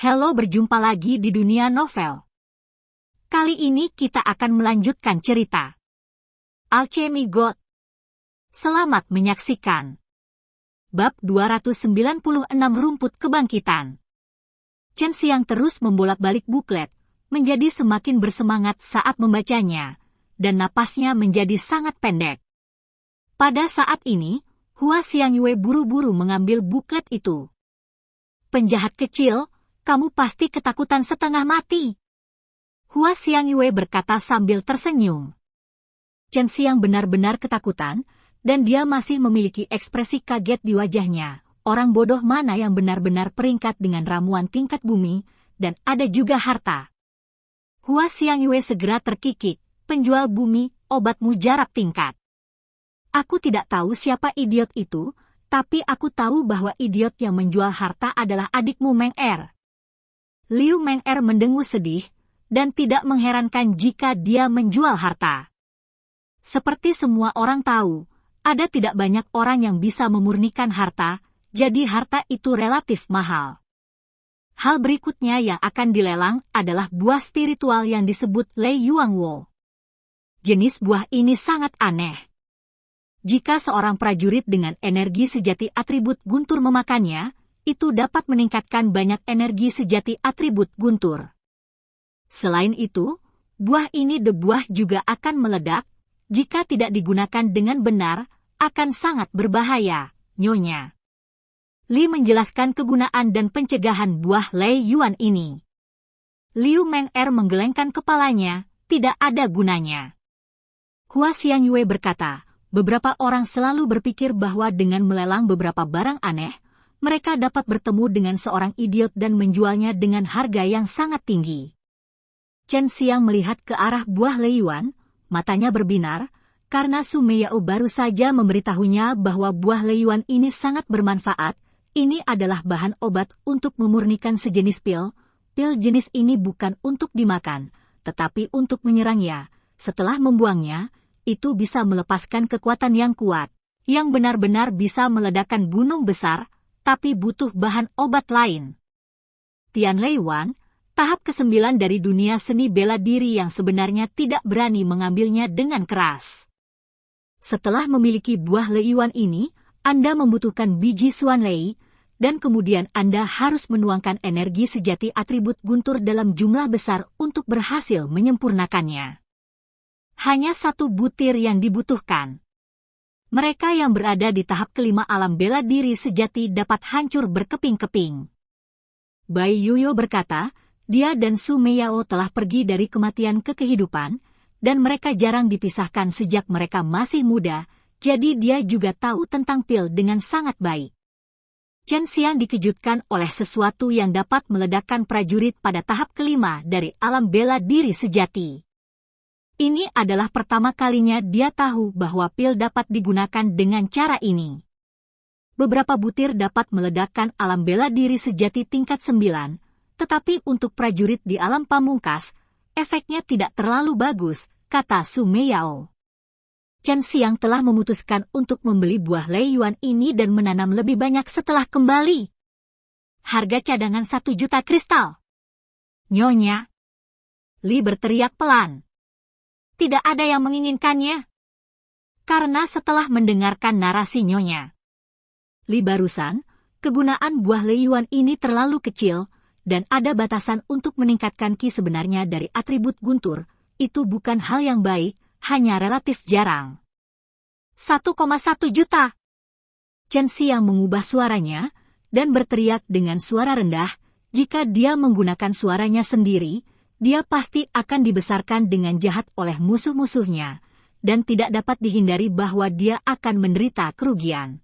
Halo, berjumpa lagi di dunia novel. Kali ini kita akan melanjutkan cerita Alchemy God. Selamat menyaksikan. Bab 296 Rumput Kebangkitan. Chen Xiang terus membolak-balik buklet, menjadi semakin bersemangat saat membacanya, dan napasnya menjadi sangat pendek. Pada saat ini, Hua Xiangyue buru-buru mengambil buklet itu. Penjahat kecil, kamu pasti ketakutan setengah mati. Hua Xiangyue berkata sambil tersenyum. Chen Xiang benar-benar ketakutan, dan dia masih memiliki ekspresi kaget di wajahnya. Orang bodoh mana yang benar-benar peringkat dengan ramuan tingkat bumi, dan ada juga harta. Hua Xiangyue segera terkikik, penjual bumi, obat mujarab tingkat. Aku tidak tahu siapa idiot itu, tapi aku tahu bahwa idiot yang menjual harta adalah adikmu Meng Er. Liu Meng Er mendengus sedih, dan tidak mengherankan jika dia menjual harta. Seperti semua orang tahu, ada tidak banyak orang yang bisa memurnikan harta, jadi harta itu relatif mahal. Hal berikutnya yang akan dilelang adalah buah spiritual yang disebut Lei Yuangwo. Jenis buah ini sangat aneh. Jika seorang prajurit dengan energi sejati atribut guntur memakannya, itu dapat meningkatkan banyak energi sejati atribut guntur. Selain itu, buah ini debuah juga akan meledak, jika tidak digunakan dengan benar, akan sangat berbahaya, Nyonya. Li menjelaskan kegunaan dan pencegahan buah Lei Yuan ini. Liu Meng Er menggelengkan kepalanya, tidak ada gunanya. Hua Xiangyue berkata, beberapa orang selalu berpikir bahwa dengan melelang beberapa barang aneh, mereka dapat bertemu dengan seorang idiot dan menjualnya dengan harga yang sangat tinggi. Chen Xiang melihat ke arah buah Lei Yuan, matanya berbinar, karena Su Meiyao baru saja memberitahunya bahwa buah Lei Yuan ini sangat bermanfaat. Ini adalah bahan obat untuk memurnikan sejenis pil. Pil jenis ini bukan untuk dimakan, tetapi untuk menyerangnya. Setelah membuangnya, itu bisa melepaskan kekuatan yang kuat, yang benar-benar bisa meledakkan gunung besar, tapi butuh bahan obat lain. Tian Lei Wan, tahap ke-9 dari dunia seni bela diri yang sebenarnya tidak berani mengambilnya dengan keras. Setelah memiliki buah Lei Yuan ini, Anda membutuhkan biji Xuan Lei, dan kemudian Anda harus menuangkan energi sejati atribut guntur dalam jumlah besar untuk berhasil menyempurnakannya. Hanya 1 butir yang dibutuhkan. Mereka yang berada di tahap ke-5 alam bela diri sejati dapat hancur berkeping-keping. Bai Yuyo berkata, dia dan Su Meiyao telah pergi dari kematian ke kehidupan, dan mereka jarang dipisahkan sejak mereka masih muda, jadi dia juga tahu tentang pil dengan sangat baik. Chen Xiang dikejutkan oleh sesuatu yang dapat meledakkan prajurit pada tahap ke-5 dari alam bela diri sejati. Ini adalah pertama kalinya dia tahu bahwa pil dapat digunakan dengan cara ini. Beberapa butir dapat meledakkan alam bela diri sejati tingkat 9, tetapi untuk prajurit di alam pamungkas, efeknya tidak terlalu bagus, kata Su Meiyao. Chen Xiang telah memutuskan untuk membeli buah Lei Yuan ini dan menanam lebih banyak setelah kembali. Harga cadangan 1 juta kristal. Nyonya. Li berteriak pelan. Tidak ada yang menginginkannya. Karena setelah mendengarkan narasi Nyonya Li barusan, kegunaan buah Lei Yuan ini terlalu kecil, dan ada batasan untuk meningkatkan ki sebenarnya dari atribut guntur, itu bukan hal yang baik, hanya relatif jarang. 1,1 juta. Chen Xiang mengubah suaranya, dan berteriak dengan suara rendah, jika dia menggunakan suaranya sendiri, dia pasti akan dibesarkan dengan jahat oleh musuh-musuhnya, dan tidak dapat dihindari bahwa dia akan menderita kerugian.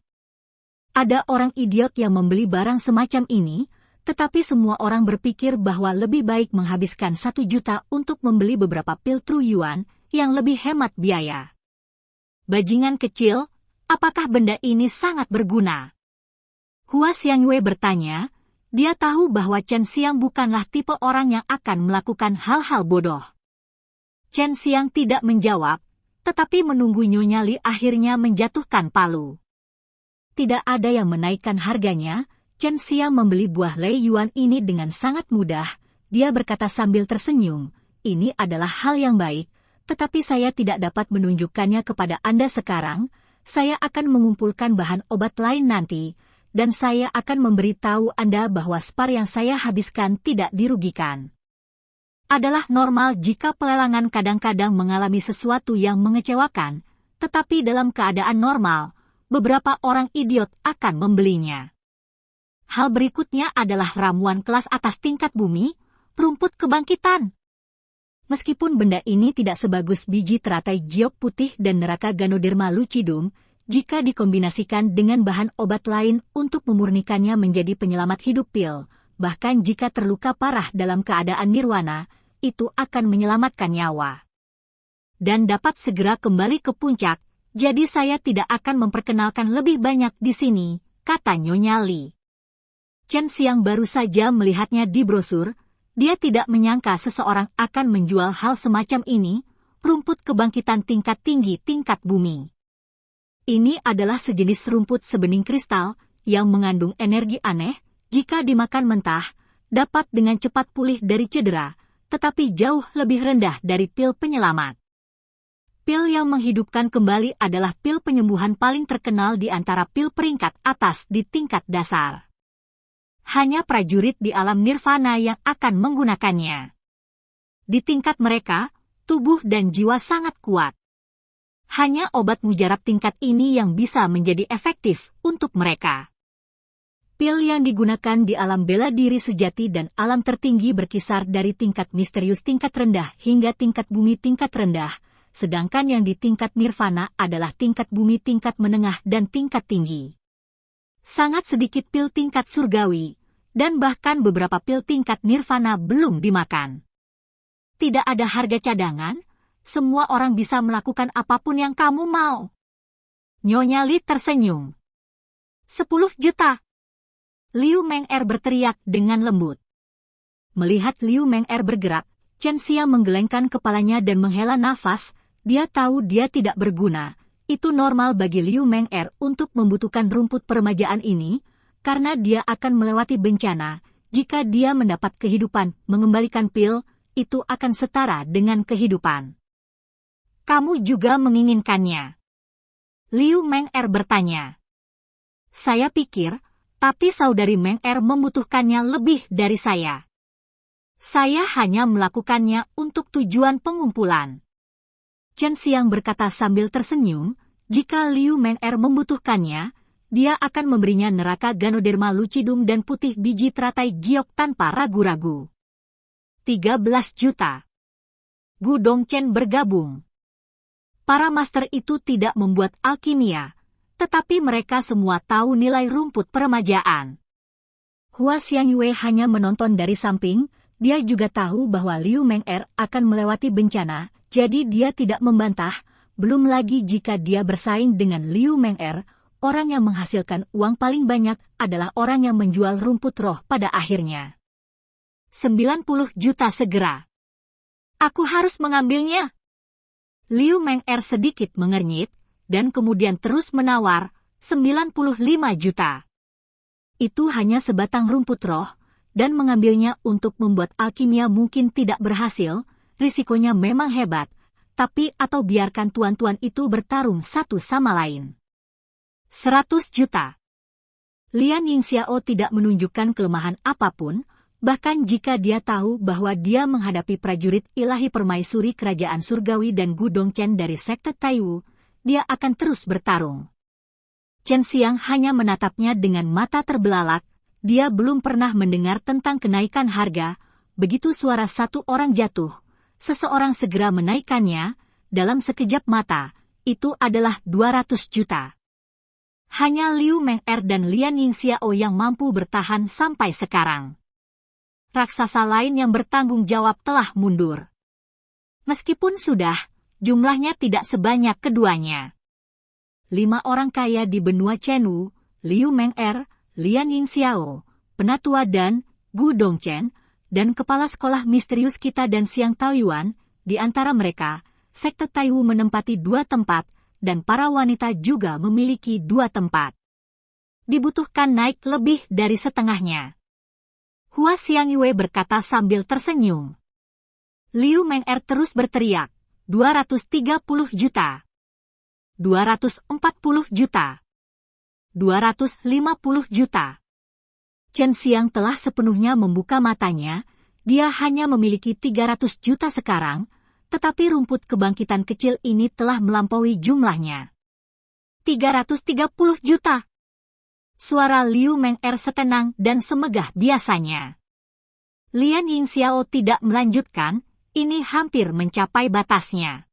Ada orang idiot yang membeli barang semacam ini, tetapi semua orang berpikir bahwa lebih baik menghabiskan 1 juta untuk membeli beberapa pil True Yuan yang lebih hemat biaya. Bajingan kecil, apakah benda ini sangat berguna? Hua Xiangyue bertanya. Dia tahu bahwa Chen Xiang bukanlah tipe orang yang akan melakukan hal-hal bodoh. Chen Xiang tidak menjawab, tetapi menunggu Nyonya Li akhirnya menjatuhkan palu. Tidak ada yang menaikkan harganya, Chen Xiang membeli buah Lei Yuan ini dengan sangat mudah. Dia berkata sambil tersenyum, ini adalah hal yang baik, tetapi saya tidak dapat menunjukkannya kepada Anda sekarang. Saya akan mengumpulkan bahan obat lain nanti, dan saya akan memberitahu Anda bahwa spar yang saya habiskan tidak dirugikan. Adalah normal jika pelelangan kadang-kadang mengalami sesuatu yang mengecewakan, tetapi dalam keadaan normal, beberapa orang idiot akan membelinya. Hal berikutnya adalah ramuan kelas atas tingkat bumi, rumput kebangkitan. Meskipun benda ini tidak sebagus biji teratai giok putih dan neraka Ganoderma lucidum, jika dikombinasikan dengan bahan obat lain untuk memurnikannya menjadi penyelamat hidup pil, bahkan jika terluka parah dalam keadaan nirwana, itu akan menyelamatkan nyawa. Dan dapat segera kembali ke puncak, jadi saya tidak akan memperkenalkan lebih banyak di sini, kata Nyonya Li. Chen Xiang baru saja melihatnya di brosur. Dia tidak menyangka seseorang akan menjual hal semacam ini, rumput kebangkitan tingkat tinggi tingkat bumi. Ini adalah sejenis rumput sebening kristal yang mengandung energi aneh, jika dimakan mentah, dapat dengan cepat pulih dari cedera, tetapi jauh lebih rendah dari pil penyelamat. Pil yang menghidupkan kembali adalah pil penyembuhan paling terkenal di antara pil peringkat atas di tingkat dasar. Hanya prajurit di alam nirvana yang akan menggunakannya. Di tingkat mereka, tubuh dan jiwa sangat kuat. Hanya obat mujarab tingkat ini yang bisa menjadi efektif untuk mereka. Pil yang digunakan di alam bela diri sejati dan alam tertinggi berkisar dari tingkat misterius tingkat rendah hingga tingkat bumi tingkat rendah, sedangkan yang di tingkat nirvana adalah tingkat bumi tingkat menengah dan tingkat tinggi. Sangat sedikit pil tingkat surgawi, dan bahkan beberapa pil tingkat nirvana belum dimakan. Tidak ada harga cadangan, semua orang bisa melakukan apapun yang kamu mau. Nyonya Li tersenyum. 10 juta. Liu Meng'er berteriak dengan lembut. Melihat Liu Meng'er bergerak, Chen Xiang menggelengkan kepalanya dan menghela nafas. Dia tahu dia tidak berguna. Itu normal bagi Liu Meng'er untuk membutuhkan rumput peremajaan ini, karena dia akan melewati bencana. Jika dia mendapat kehidupan mengembalikan pil, itu akan setara dengan kehidupan. Kamu juga menginginkannya? Liu Meng'er bertanya. Saya pikir, tapi saudari Meng'er membutuhkannya lebih dari saya. Saya hanya melakukannya untuk tujuan pengumpulan. Chen Xiang berkata sambil tersenyum, jika Liu Meng'er membutuhkannya, dia akan memberinya neraka Ganoderma lucidum dan putih biji teratai giok tanpa ragu-ragu. 13 juta. Gu Dongchen bergabung. Para master itu tidak membuat alkimia, tetapi mereka semua tahu nilai rumput peremajaan. Hua Xiangyue hanya menonton dari samping, dia juga tahu bahwa Liu Meng'er akan melewati bencana, jadi dia tidak membantah, belum lagi jika dia bersaing dengan Liu Meng'er, orang yang menghasilkan uang paling banyak adalah orang yang menjual rumput roh pada akhirnya. 90 juta segera. Aku harus mengambilnya. Liu Meng'er sedikit mengernyit, dan kemudian terus menawar, 95 juta. Itu hanya sebatang rumput roh, dan mengambilnya untuk membuat alkimia mungkin tidak berhasil, risikonya memang hebat, tapi atau biarkan tuan-tuan itu bertarung satu sama lain. 100 juta. Lian Yingxiao tidak menunjukkan kelemahan apapun, bahkan jika dia tahu bahwa dia menghadapi prajurit ilahi permaisuri kerajaan surgawi dan Gu Dongchen dari sekte Taiwu, dia akan terus bertarung. Chen Xiang hanya menatapnya dengan mata terbelalak, dia belum pernah mendengar tentang kenaikan harga, begitu suara satu orang jatuh, seseorang segera menaikkannya, dalam sekejap mata, itu adalah 200 juta. Hanya Liu Meng'er dan Lian Yingxiao yang mampu bertahan sampai sekarang. Raksasa lain yang bertanggung jawab telah mundur. Meskipun sudah, jumlahnya tidak sebanyak keduanya. 5 orang kaya di benua Chenwu, Liu Meng'er, Lian Yingxiao, Penatua dan Gu Dongchen, dan kepala sekolah misterius kita dan Xiang Taoyuan, di antara mereka, sekte Taiwu menempati 2 tempat, dan para wanita juga memiliki 2 tempat. dibutuhkan naik lebih dari setengahnya. Hua Xiangyue berkata sambil tersenyum. Liu Meng'er terus berteriak, 230 juta. 240 juta. 250 juta. Chen Xiang telah sepenuhnya membuka matanya, dia hanya memiliki 300 juta sekarang, tetapi rumput kebangkitan kecil ini telah melampaui jumlahnya. 330 juta. Suara Liu Meng'er setenang dan semegah biasanya. Lian Yingxiao tidak melanjutkan, ini hampir mencapai batasnya.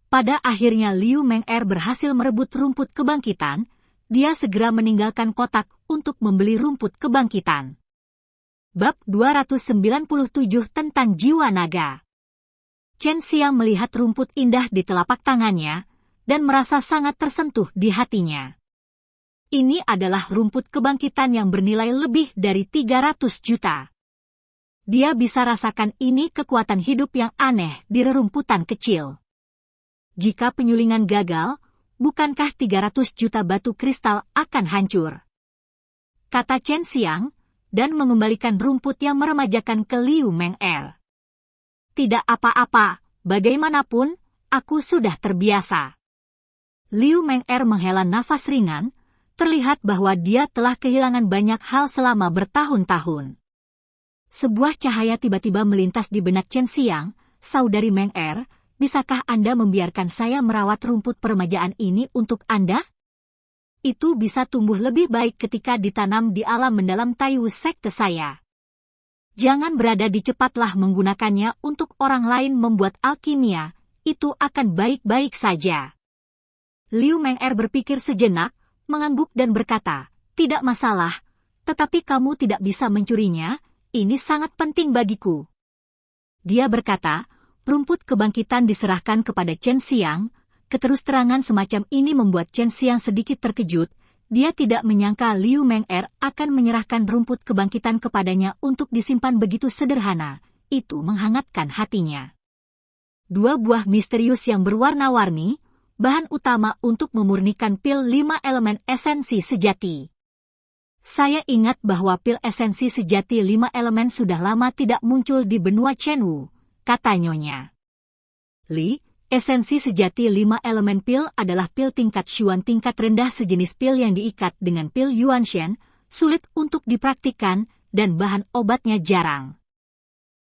Pada akhirnya Liu Meng'er berhasil merebut rumput kebangkitan, dia segera meninggalkan kotak untuk membeli rumput kebangkitan. Bab 297 tentang jiwa naga. Chen Xiang melihat rumput indah di telapak tangannya, dan merasa sangat tersentuh di hatinya. Ini adalah rumput kebangkitan yang bernilai lebih dari 300 juta. Dia bisa rasakan ini kekuatan hidup yang aneh di rerumputan kecil. Jika penyulingan gagal, bukankah 300 juta batu kristal akan hancur? Kata Chen Xiang, dan mengembalikan rumput yang meremajakan ke Liu Meng'er. Tidak apa-apa, bagaimanapun, aku sudah terbiasa. Liu Meng'er menghela nafas ringan, terlihat bahwa dia telah kehilangan banyak hal selama bertahun-tahun. Sebuah cahaya tiba-tiba melintas di benak Chen Xiang, saudari Meng'er, bisakah Anda membiarkan saya merawat rumput peremajaan ini untuk Anda? Itu bisa tumbuh lebih baik ketika ditanam di alam mendalam Taiwu sekte saya. Jangan berada di cepatlah menggunakannya untuk orang lain membuat alkimia, itu akan baik-baik saja. Liu Meng'er berpikir sejenak, mengangguk dan berkata, tidak masalah, tetapi kamu tidak bisa mencurinya, ini sangat penting bagiku. Dia berkata, rumput kebangkitan diserahkan kepada Chen Xiang. Keterus-terangan semacam ini membuat Chen Xiang sedikit terkejut. Dia tidak menyangka Liu Meng'er akan menyerahkan rumput kebangkitan kepadanya untuk disimpan begitu sederhana. Itu menghangatkan hatinya. 2 buah misterius yang berwarna-warni, bahan utama untuk memurnikan pil 5 elemen esensi sejati. Saya ingat bahwa pil esensi sejati 5 elemen sudah lama tidak muncul di benua Chenwu, kata Nyonya Li. Esensi sejati 5 elemen pil adalah pil tingkat Xuan tingkat rendah sejenis pil yang diikat dengan pil Yuanshen, sulit untuk dipraktikkan, dan bahan obatnya jarang.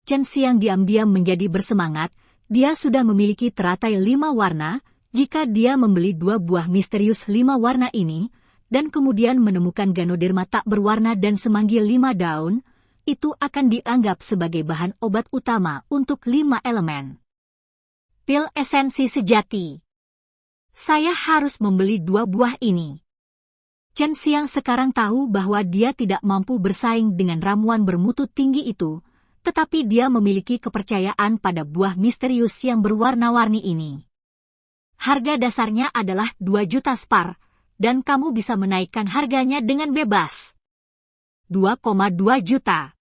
Chen Xiang diam-diam menjadi bersemangat, dia sudah memiliki teratai 5 warna, jika dia membeli 2 buah misterius 5 warna ini, dan kemudian menemukan Ganoderma tak berwarna dan semanggi 5 daun, itu akan dianggap sebagai bahan obat utama untuk 5 elemen. Pil esensi sejati. Saya harus membeli 2 buah ini. Chen Xiang sekarang tahu bahwa dia tidak mampu bersaing dengan ramuan bermutu tinggi itu, tetapi dia memiliki kepercayaan pada buah misterius yang berwarna-warni ini. Harga dasarnya adalah 2 juta spar, dan kamu bisa menaikkan harganya dengan bebas. 2,2 juta.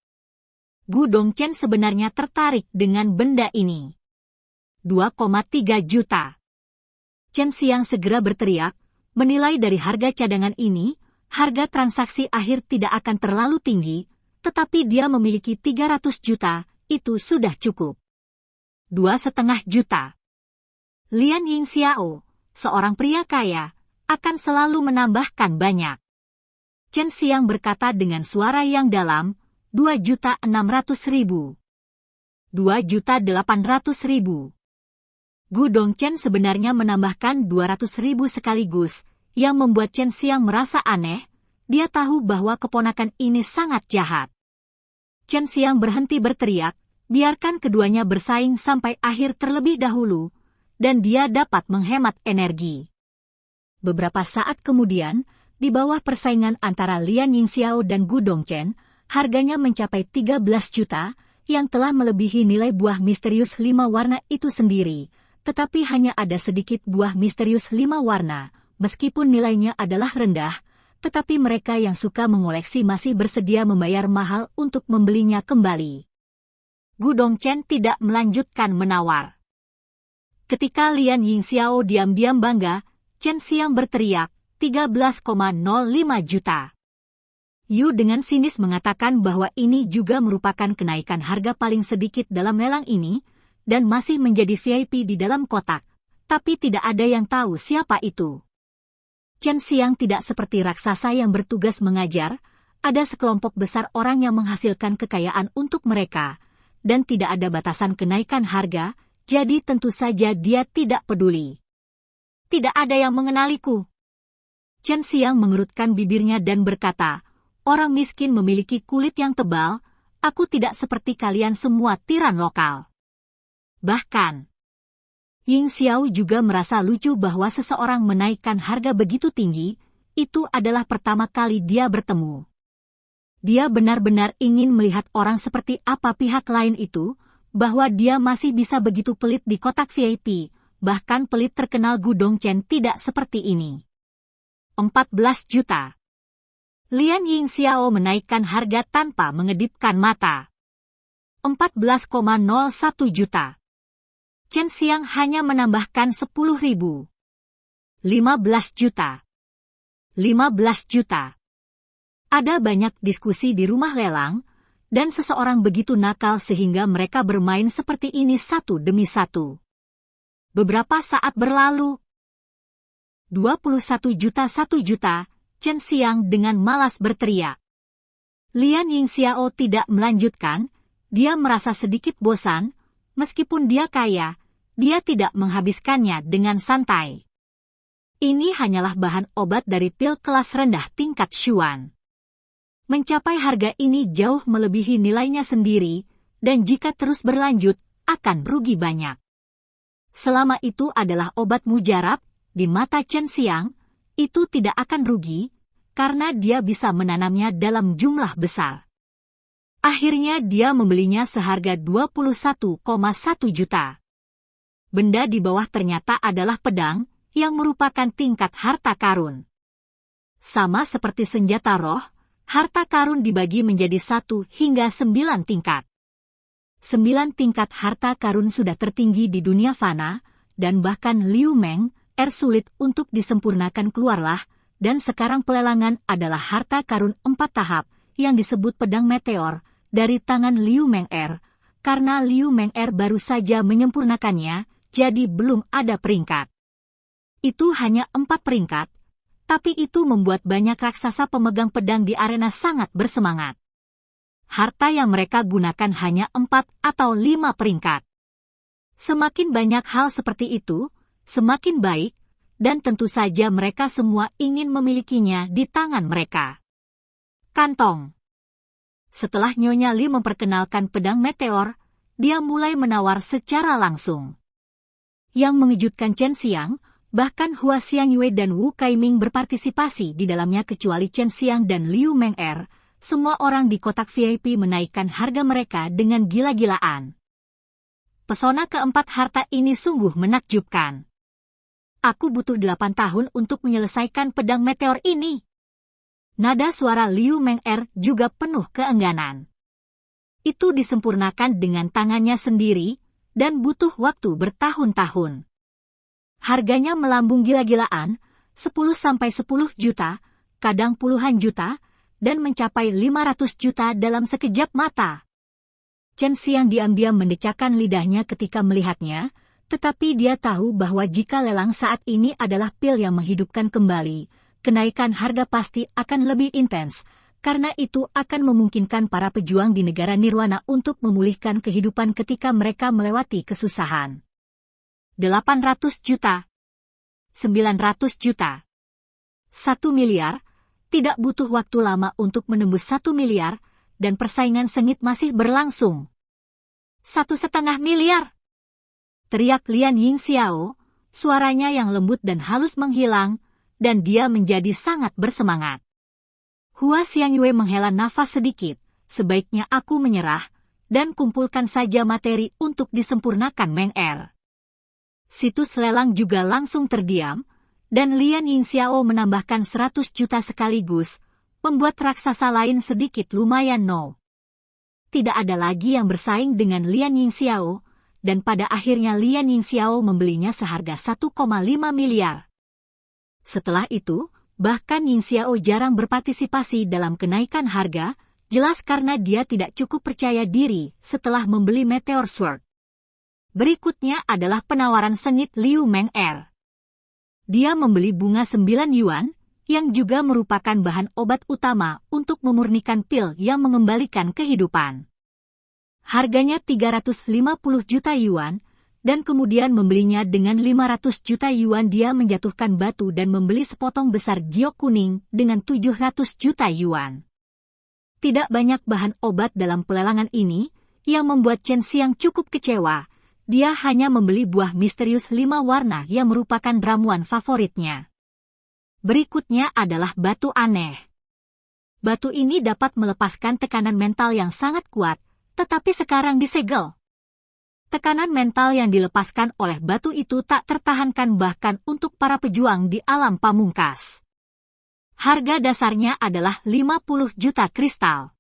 Gu Dongchen sebenarnya tertarik dengan benda ini. 2,3 juta. Chen Xiang segera berteriak, menilai dari harga cadangan ini, harga transaksi akhir tidak akan terlalu tinggi, tetapi dia memiliki 300 juta, itu sudah cukup. 2,5 juta. Lian Yingxiao, seorang pria kaya, akan selalu menambahkan banyak. Chen Xiang berkata dengan suara yang dalam, 2.600.000. 2.800.000. Gu Dongchen sebenarnya menambahkan 200.000 sekaligus, yang membuat Chen Xiang merasa aneh, dia tahu bahwa keponakan ini sangat jahat. Chen Xiang berhenti berteriak, biarkan keduanya bersaing sampai akhir terlebih dahulu, dan dia dapat menghemat energi. Beberapa saat kemudian, di bawah persaingan antara Lian Yingxiao dan Gu Dongchen, harganya mencapai 13 juta, yang telah melebihi nilai buah misterius 5 warna itu sendiri. Tetapi hanya ada sedikit buah misterius 5 warna, meskipun nilainya adalah rendah, tetapi mereka yang suka mengoleksi masih bersedia membayar mahal untuk membelinya kembali. Gu Dongchen tidak melanjutkan menawar. Ketika Lian Yingxiao diam-diam bangga, Chen Xiang berteriak, 13,05 juta. Yu dengan sinis mengatakan bahwa ini juga merupakan kenaikan harga paling sedikit dalam lelang ini, dan masih menjadi VIP di dalam kotak, tapi tidak ada yang tahu siapa itu. Chen Xiang tidak seperti raksasa yang bertugas mengajar, ada sekelompok besar orang yang menghasilkan kekayaan untuk mereka, dan tidak ada batasan kenaikan harga, jadi tentu saja dia tidak peduli. Tidak ada yang mengenaliku. Chen Xiang mengerutkan bibirnya dan berkata, orang miskin memiliki kulit yang tebal, aku tidak seperti kalian semua tiran lokal. Bahkan, Ying Xiao juga merasa lucu bahwa seseorang menaikkan harga begitu tinggi, itu adalah pertama kali dia bertemu. Dia benar-benar ingin melihat orang seperti apa pihak lain itu, bahwa dia masih bisa begitu pelit di kotak VIP, bahkan pelit terkenal Gu Dongchen tidak seperti ini. 14 juta. Lian Ying Xiao menaikkan harga tanpa mengedipkan mata. 14,01 juta. Chen Xiang hanya menambahkan 10.000. 15 juta. 15 juta. Ada banyak diskusi di rumah lelang, dan seseorang begitu nakal sehingga mereka bermain seperti ini satu demi satu. Beberapa saat berlalu. 21 juta 1 juta, Chen Xiang dengan malas berteriak. Lian Ying Xiao tidak melanjutkan, dia merasa sedikit bosan, meskipun dia kaya, dia tidak menghabiskannya dengan santai. Ini hanyalah bahan obat dari pil kelas rendah tingkat Xuan. Mencapai harga ini jauh melebihi nilainya sendiri, dan jika terus berlanjut, akan rugi banyak. Selama itu adalah obat mujarab, di mata Chen Xiang, itu tidak akan rugi, karena dia bisa menanamnya dalam jumlah besar. Akhirnya dia membelinya seharga 21,1 juta. Benda di bawah ternyata adalah pedang, yang merupakan tingkat harta karun. Sama seperti senjata roh, harta karun dibagi menjadi 1 hingga 9 tingkat. 9 tingkat harta karun sudah tertinggi di dunia fana, dan bahkan Liu Meng, sulit untuk disempurnakan keluarlah, dan sekarang pelelangan adalah harta karun 4 tahap, yang disebut pedang meteor, dari tangan Liu Meng karena Liu Meng baru saja menyempurnakannya, jadi belum ada peringkat. Itu hanya 4 peringkat, tapi itu membuat banyak raksasa pemegang pedang di arena sangat bersemangat. Harta yang mereka gunakan hanya 4 atau 5 peringkat. Semakin banyak hal seperti itu, semakin baik, dan tentu saja mereka semua ingin memilikinya di tangan mereka. Kantong. Setelah Nyonya Li memperkenalkan pedang meteor, dia mulai menawar secara langsung. Yang mengejutkan Chen Xiang, bahkan Hua Xiangyue dan Wu Kaiming berpartisipasi di dalamnya kecuali Chen Xiang dan Liu Meng semua orang di kotak VIP menaikkan harga mereka dengan gila-gilaan. Pesona keempat harta ini sungguh menakjubkan. Aku butuh 8 tahun untuk menyelesaikan pedang meteor ini. Nada suara Liu Meng juga penuh keengganan. Itu disempurnakan dengan tangannya sendiri, dan butuh waktu bertahun-tahun. Harganya melambung gila-gilaan, 10-10 juta, kadang puluhan juta, dan mencapai 500 juta dalam sekejap mata. Chen Xiang diam-diam mendecakkan lidahnya ketika melihatnya, tetapi dia tahu bahwa jika lelang saat ini adalah pil yang menghidupkan kembali, kenaikan harga pasti akan lebih intens, karena itu akan memungkinkan para pejuang di negara Nirwana untuk memulihkan kehidupan ketika mereka melewati kesusahan. 800 juta. 900 juta. 1 miliar, tidak butuh waktu lama untuk menembus 1 miliar, dan persaingan sengit masih berlangsung. 1,5 miliar. Teriak Lian Ying Xiao, suaranya yang lembut dan halus menghilang, dan dia menjadi sangat bersemangat. Hua Xiangyue menghela nafas sedikit, sebaiknya aku menyerah, dan kumpulkan saja materi untuk disempurnakan Meng Situs lelang juga langsung terdiam, dan Lian Ying Xiao menambahkan 100 juta sekaligus, membuat raksasa lain sedikit lumayan Tidak ada lagi yang bersaing dengan Lian Ying Xiao, dan pada akhirnya Lian Ying Xiao membelinya seharga 1,5 miliar. Setelah itu, Bahkan Ying Xiao jarang berpartisipasi dalam kenaikan harga, jelas karena dia tidak cukup percaya diri setelah membeli Meteor Sword. Berikutnya adalah penawaran sengit Liu Meng'er. Dia membeli bunga 9 yuan, yang juga merupakan bahan obat utama untuk memurnikan pil yang mengembalikan kehidupan. Harganya 350 juta yuan, dan kemudian membelinya dengan 500 juta yuan. Dia menjatuhkan batu dan membeli sepotong besar giok kuning dengan 700 juta yuan. Tidak banyak bahan obat dalam pelelangan ini, yang membuat Chen Xiang cukup kecewa. Dia hanya membeli buah misterius 5 warna yang merupakan ramuan favoritnya. Berikutnya adalah batu aneh. Batu ini dapat melepaskan tekanan mental yang sangat kuat, tetapi sekarang disegel. Tekanan mental yang dilepaskan oleh batu itu tak tertahankan bahkan untuk para pejuang di alam pamungkas. Harga dasarnya adalah 50 juta kristal.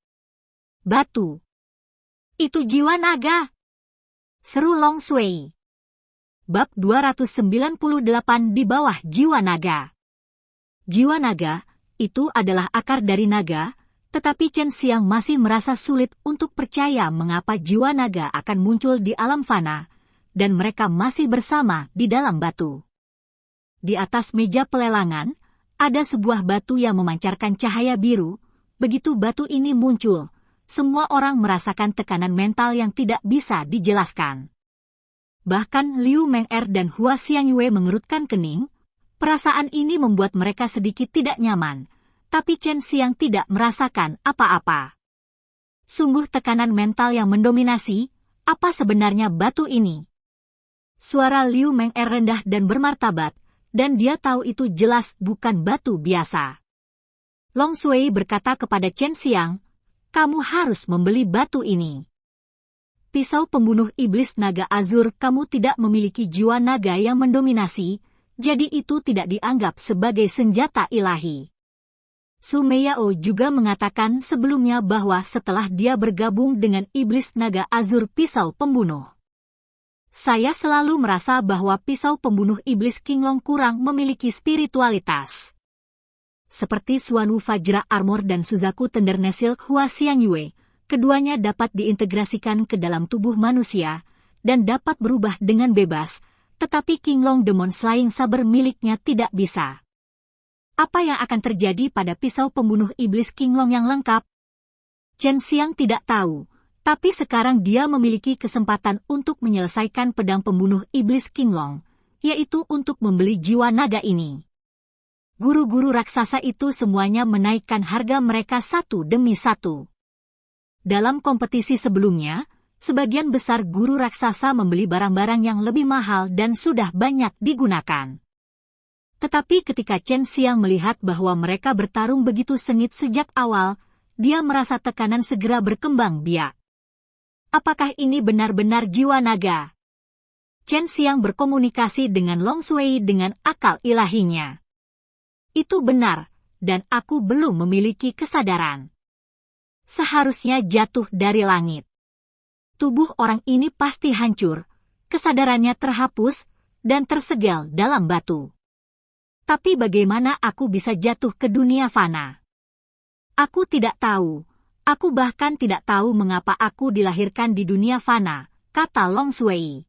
Batu. Itu jiwa naga. Seru Long Sui. Bab 298 di bawah jiwa naga. Jiwa naga, itu adalah akar dari naga, tetapi Chen Xiang masih merasa sulit untuk percaya mengapa jiwa naga akan muncul di alam fana, dan mereka masih bersama di dalam batu. Di atas meja pelelangan, ada sebuah batu yang memancarkan cahaya biru. Begitu batu ini muncul, semua orang merasakan tekanan mental yang tidak bisa dijelaskan. Bahkan Liu Meng'er dan Hua Xiangyue mengerutkan kening. Perasaan ini membuat mereka sedikit tidak nyaman, tapi Chen Xiang tidak merasakan apa-apa. Sungguh tekanan mental yang mendominasi. Apa sebenarnya batu ini? Suara Liu Meng'er rendah dan bermartabat, dan dia tahu itu jelas bukan batu biasa. Long Sui berkata kepada Chen Xiang, "Kamu harus membeli batu ini. Pisau pembunuh iblis naga azur, kamu tidak memiliki jiwa naga yang mendominasi, jadi itu tidak dianggap sebagai senjata ilahi." Su Meiyao juga mengatakan sebelumnya bahwa setelah dia bergabung dengan iblis naga azur pisau pembunuh, "Saya selalu merasa bahwa pisau pembunuh iblis Qinglong kurang memiliki spiritualitas." Seperti Suanu Fajra Armor dan Suzaku Tender Nesil Hua Xiangyue, keduanya dapat diintegrasikan ke dalam tubuh manusia, dan dapat berubah dengan bebas, tetapi Qinglong Demon Slaying Saber miliknya tidak bisa. Apa yang akan terjadi pada pisau pembunuh iblis Qinglong yang lengkap? Chen Xiang tidak tahu, tapi sekarang dia memiliki kesempatan untuk menyelesaikan pedang pembunuh iblis Qinglong, yaitu untuk membeli jiwa naga ini. Guru-guru raksasa itu semuanya menaikkan harga mereka satu demi satu. Dalam kompetisi sebelumnya, sebagian besar guru raksasa membeli barang-barang yang lebih mahal dan sudah banyak digunakan. Tetapi ketika Chen Xiang melihat bahwa mereka bertarung begitu sengit sejak awal, dia merasa tekanan segera berkembang biak. Apakah ini benar-benar jiwa naga? Chen Xiang berkomunikasi dengan Long Sui dengan akal ilahinya. Itu benar, dan aku belum memiliki kesadaran. Seharusnya jatuh dari langit. Tubuh orang ini pasti hancur, kesadarannya terhapus, dan tersegel dalam batu. Tapi bagaimana aku bisa jatuh ke dunia fana? Aku tidak tahu. Aku bahkan tidak tahu mengapa aku dilahirkan di dunia fana, kata Long Sui.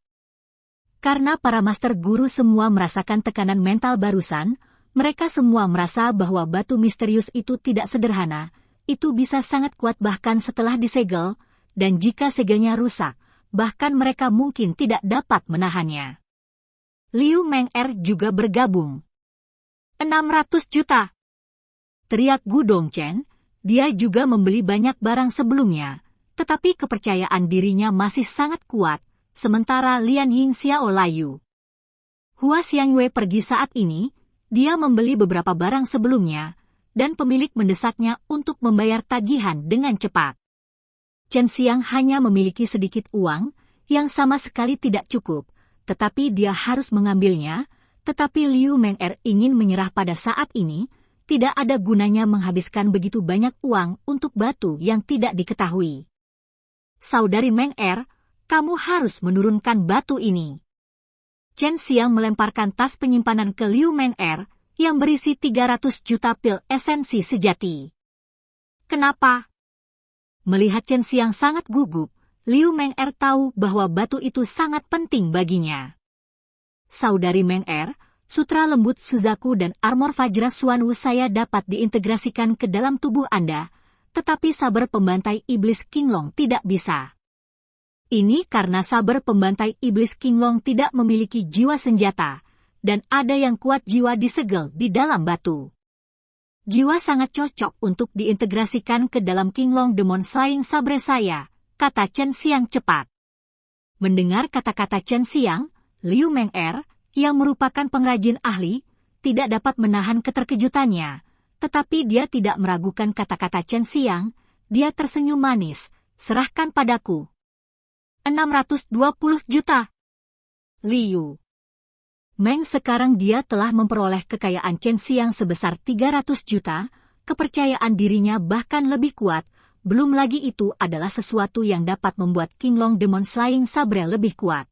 Karena para master guru semua merasakan tekanan mental barusan, mereka semua merasa bahwa batu misterius itu tidak sederhana, itu bisa sangat kuat bahkan setelah disegel, dan jika segelnya rusak, bahkan mereka mungkin tidak dapat menahannya. Liu Meng'er juga bergabung. 600 juta. Teriak Gu Dongchen, dia juga membeli banyak barang sebelumnya, tetapi kepercayaan dirinya masih sangat kuat, sementara Lian Ying Xiao layu. Hua Xiangyue pergi saat ini, dia membeli beberapa barang sebelumnya, dan pemilik mendesaknya untuk membayar tagihan dengan cepat. Chen Xiang hanya memiliki sedikit uang, yang sama sekali tidak cukup, tetapi dia harus mengambilnya. Tetapi Liu Meng'er ingin menyerah pada saat ini, tidak ada gunanya menghabiskan begitu banyak uang untuk batu yang tidak diketahui. Saudari Meng'er, kamu harus menurunkan batu ini. Chen Xiang melemparkan tas penyimpanan ke Liu Meng'er, yang berisi 300 juta pil esensi sejati. Kenapa? Melihat Chen Xiang sangat gugup, Liu Meng'er tahu bahwa batu itu sangat penting baginya. Saudari Meng'er, sutra lembut Suzaku dan armor Vajra Xuanwu saya dapat diintegrasikan ke dalam tubuh Anda, tetapi saber pembantai iblis Qinglong tidak bisa. Ini karena saber pembantai iblis Qinglong tidak memiliki jiwa senjata, dan ada yang kuat jiwa disegel di dalam batu. Jiwa sangat cocok untuk diintegrasikan ke dalam Qinglong Demon Slaying Sabre saya, kata Chen Xiang cepat. Mendengar kata-kata Chen Xiang, Liu Meng'er, yang merupakan pengrajin ahli, tidak dapat menahan keterkejutannya, tetapi dia tidak meragukan kata-kata Chen Xiang, dia tersenyum manis, serahkan padaku. 620 juta. Liu Meng sekarang dia telah memperoleh kekayaan Chen Xiang sebesar 300 juta, kepercayaan dirinya bahkan lebih kuat, belum lagi itu adalah sesuatu yang dapat membuat Qinglong Demon Slaying Sabre lebih kuat.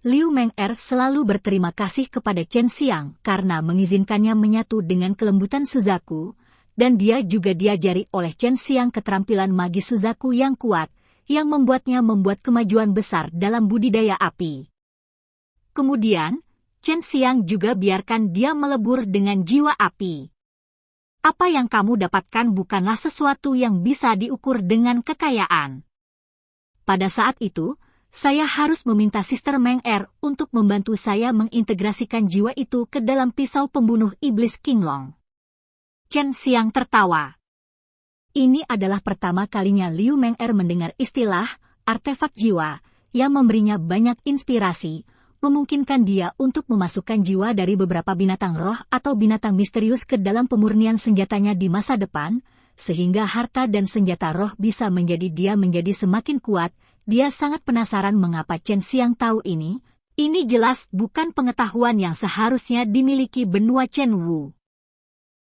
Liu Meng'er selalu berterima kasih kepada Chen Xiang karena mengizinkannya menyatu dengan kelembutan Suzaku, dan dia juga diajari oleh Chen Xiang keterampilan magis Suzaku yang kuat, yang membuatnya membuat kemajuan besar dalam budidaya api. Kemudian, Chen Xiang juga biarkan dia melebur dengan jiwa api. Apa yang kamu dapatkan bukanlah sesuatu yang bisa diukur dengan kekayaan. Pada saat itu, saya harus meminta Sister Meng'er untuk membantu saya mengintegrasikan jiwa itu ke dalam pisau pembunuh iblis Qinglong. Chen Xiang tertawa. Ini adalah pertama kalinya Liu Meng'er mendengar istilah artefak jiwa yang memberinya banyak inspirasi, memungkinkan dia untuk memasukkan jiwa dari beberapa binatang roh atau binatang misterius ke dalam pemurnian senjatanya di masa depan, sehingga harta dan senjata roh bisa menjadi dia menjadi semakin kuat. Dia sangat penasaran mengapa Chen Xiang tahu ini. Ini jelas bukan pengetahuan yang seharusnya dimiliki benua Chen Wu.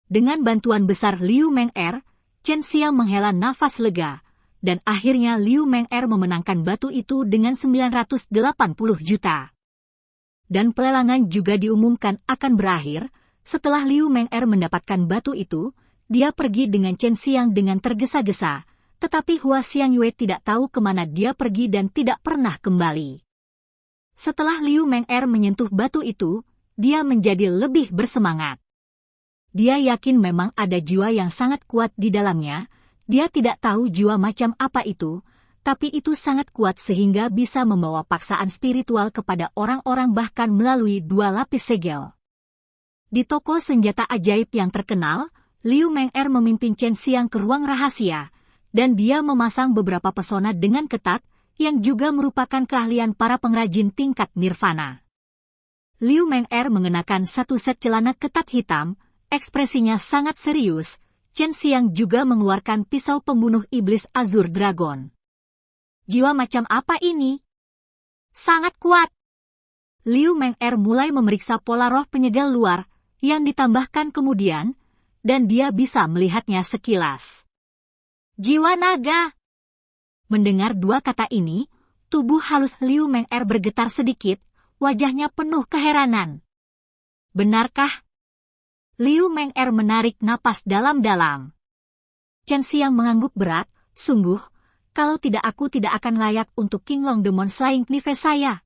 Dengan bantuan besar Liu Meng'er, Chen Xiang menghela nafas lega, dan akhirnya Liu Meng'er memenangkan batu itu dengan 980 juta. Dan pelelangan juga diumumkan akan berakhir. Setelah Liu Meng'er mendapatkan batu itu, dia pergi dengan Chen Xiang dengan tergesa-gesa, tetapi Hua Xiangyue tidak tahu kemana dia pergi dan tidak pernah kembali. Setelah Liu Meng'er menyentuh batu itu, dia menjadi lebih bersemangat. Dia yakin memang ada jiwa yang sangat kuat di dalamnya. Dia tidak tahu jiwa macam apa itu, tapi itu sangat kuat sehingga bisa membawa paksaan spiritual kepada orang-orang bahkan melalui 2 lapis segel. Di toko senjata ajaib yang terkenal, Liu Meng'er memimpin Chen Xiang ke ruang rahasia, dan dia memasang beberapa pesona dengan ketat, yang juga merupakan keahlian para pengrajin tingkat nirvana. Liu Meng'er mengenakan satu set celana ketat hitam, ekspresinya sangat serius. Chen Xiang juga mengeluarkan pisau pembunuh iblis Azure Dragon. Jiwa macam apa ini? Sangat kuat. Liu Meng'er mulai memeriksa pola roh penyegel luar, yang ditambahkan kemudian, dan dia bisa melihatnya sekilas. Jiwa naga. Mendengar 2 kata ini, tubuh halus Liu Meng'er bergetar sedikit, wajahnya penuh keheranan. Benarkah? Liu Meng'er menarik napas dalam-dalam. Chen Xiang mengangguk berat, sungguh, kalau tidak aku tidak akan layak untuk Qinglong Demon Slaying Knife saya.